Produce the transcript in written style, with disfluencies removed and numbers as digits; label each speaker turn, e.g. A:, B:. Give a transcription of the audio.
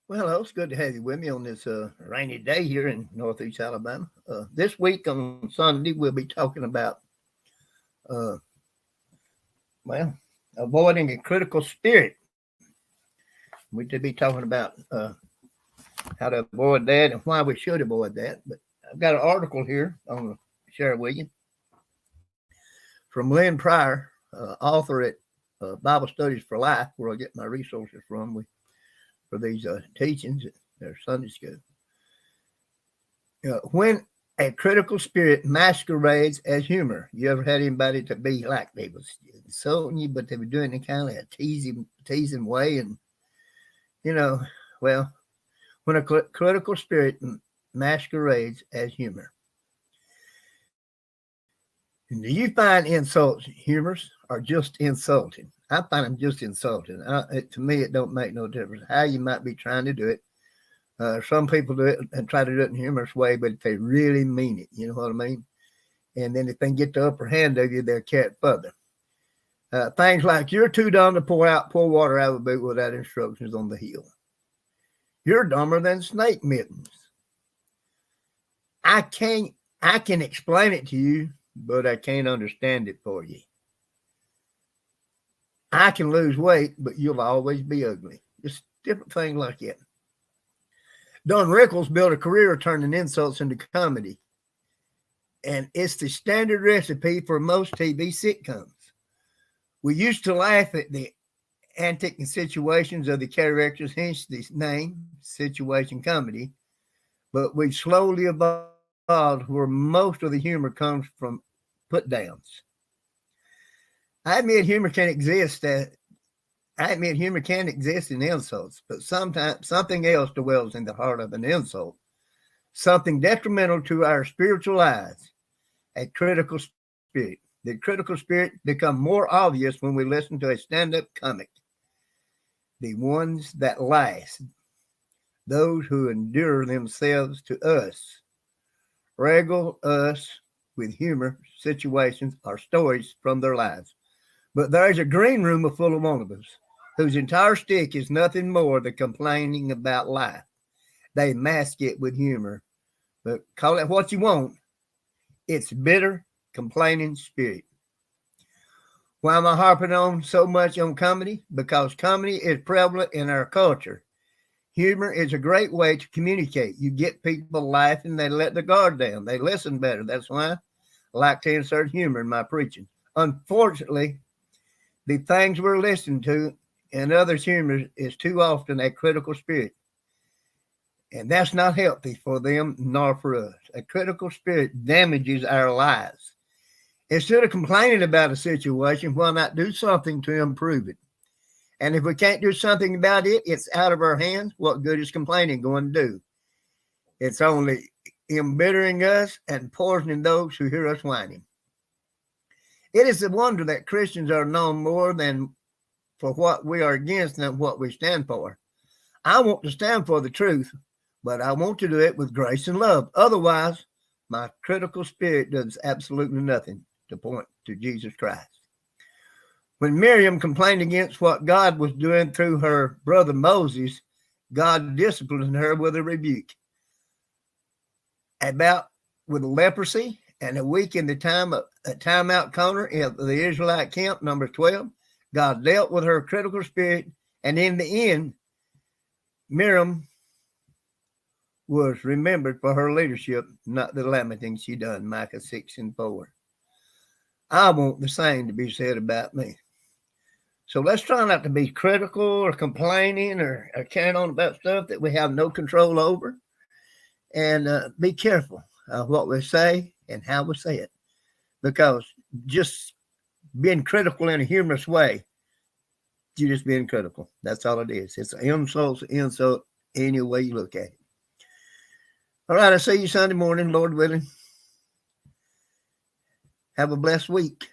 A: Well, hello, it's good to have you with me on this rainy day here in Northeast Alabama. This week on Sunday, we'll be talking about, uh, well, avoiding a critical spirit. We could be talking about how to avoid that and why we should avoid that. But I've got an article here I'm going to share with you from Lynn Pryor, author at Bible Studies for Life, where I get my resources from for these teachings at their Sunday school. When a critical spirit masquerades as humor. You ever had anybody to be like they was insulting you, but they were doing it kind of a teasing way, and you know, well, when a critical spirit masquerades as humor. And do you find insults humorous or just insulting? I find them just insulting. To me, it don't make no difference how you might be trying to do it. Some people do it and try to do it in a humorous way, but they really mean it. You know what I mean? And then if they get the upper hand of you, they'll carry it further. Things like, you're too dumb to pour water out of a boot without instructions on the heel. You're dumber than snake mittens. I can explain it to you, but I can't understand it for you. I can lose weight, but you'll always be ugly. Just different things like that. Don Rickles built a career turning insults into comedy. And it's the standard recipe for most TV sitcoms. We used to laugh at the antics and situations of the characters, hence the name, situation comedy. But we've slowly evolved where most of the humor comes from put downs. I admit humor can exist in insults, but sometimes something else dwells in the heart of an insult, something detrimental to our spiritual lives, a critical spirit. The critical spirit becomes more obvious when we listen to a stand-up comic, the ones that last, those who endure themselves to us, regale us with humor, situations, or stories from their lives. But there's a green room full of wannabes whose entire stick is nothing more than complaining about life. They mask it with humor, but call it what you want. It's bitter, complaining spirit. Why am I harping on so much on comedy? Because comedy is prevalent in our culture. Humor is a great way to communicate. You get people laughing, they let their guard down, they listen better. That's why I like to insert humor in my preaching. Unfortunately, the things we're listening to and others' humor is too often a critical spirit. And that's not healthy for them nor for us. A critical spirit damages our lives. Instead of complaining about a situation, why not do something to improve it? And if we can't do something about it, it's out of our hands. What good is complaining going to do? It's only embittering us and poisoning those who hear us whining. It is a wonder that Christians are known more than for what we are against than what we stand for. I want to stand for the truth, but I want to do it with grace and love. Otherwise, my critical spirit does absolutely nothing to point to Jesus Christ. When Miriam complained against what God was doing through her brother Moses, God disciplined her with a rebuke. With leprosy and a week in the timeout corner of the Israelite camp, number 12, God dealt with her critical spirit, and in the end, Miriam was remembered for her leadership, not the lamenting she done, Micah 6:4. I want the same to be said about me. So let's try not to be critical or complaining or carrying on about stuff that we have no control over, and be careful of what we say and how we say it, because just being critical in a humorous way, you're just being critical. That's all it is. It's an insult any way you look at it. All right, I'll see you Sunday morning, Lord willing. Have a blessed week.